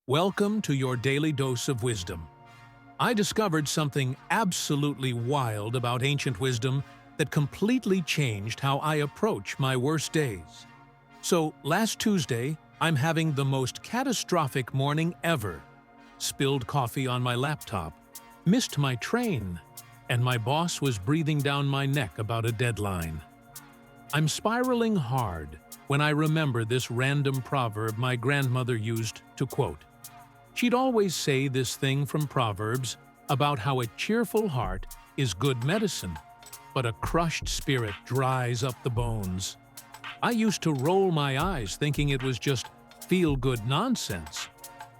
Welcome to your daily dose of wisdom. I discovered something absolutely wild about ancient wisdom that completely changed how I approach my worst days. So, last Tuesday, I'm having the most catastrophic morning ever. Spilled coffee on my laptop, missed my train, and my boss was breathing down my neck about a deadline. I'm spiraling hard when I remember this random proverb my grandmother used to quote. She'd always say this thing from Proverbs about how a cheerful heart is good medicine, but a crushed spirit dries up the bones. I used to roll my eyes thinking it was just feel-good nonsense.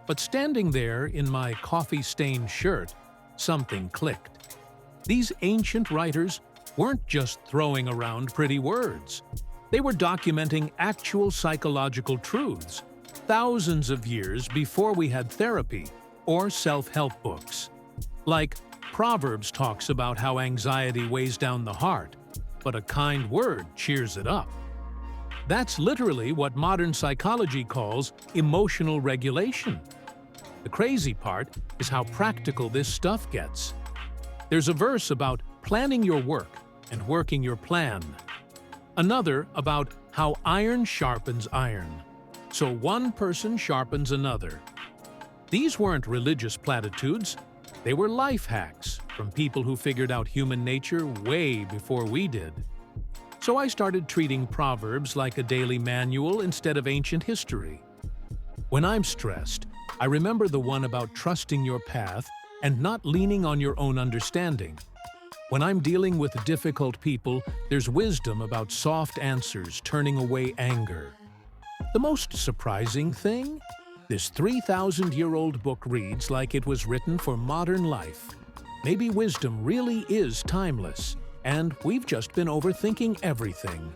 But standing there in my coffee-stained shirt, something clicked. These ancient writers weren't just throwing around pretty words. They were documenting actual psychological truths, thousands of years before we had therapy or self-help books. Like, Proverbs talks about how anxiety weighs down the heart, but a kind word cheers it up. That's literally what modern psychology calls emotional regulation. The crazy part is how practical this stuff gets. There's a verse about planning your work and working your plan. Another about how iron sharpens iron. So one person sharpens another. These weren't religious platitudes, they were life hacks from people who figured out human nature way before we did. So I started treating Proverbs like a daily manual instead of ancient history. When I'm stressed, I remember the one about trusting your path and not leaning on your own understanding. When I'm dealing with difficult people, there's wisdom about soft answers turning away anger. The most surprising thing? This 3,000-year-old book reads like it was written for modern life. Maybe wisdom really is timeless, and we've just been overthinking everything.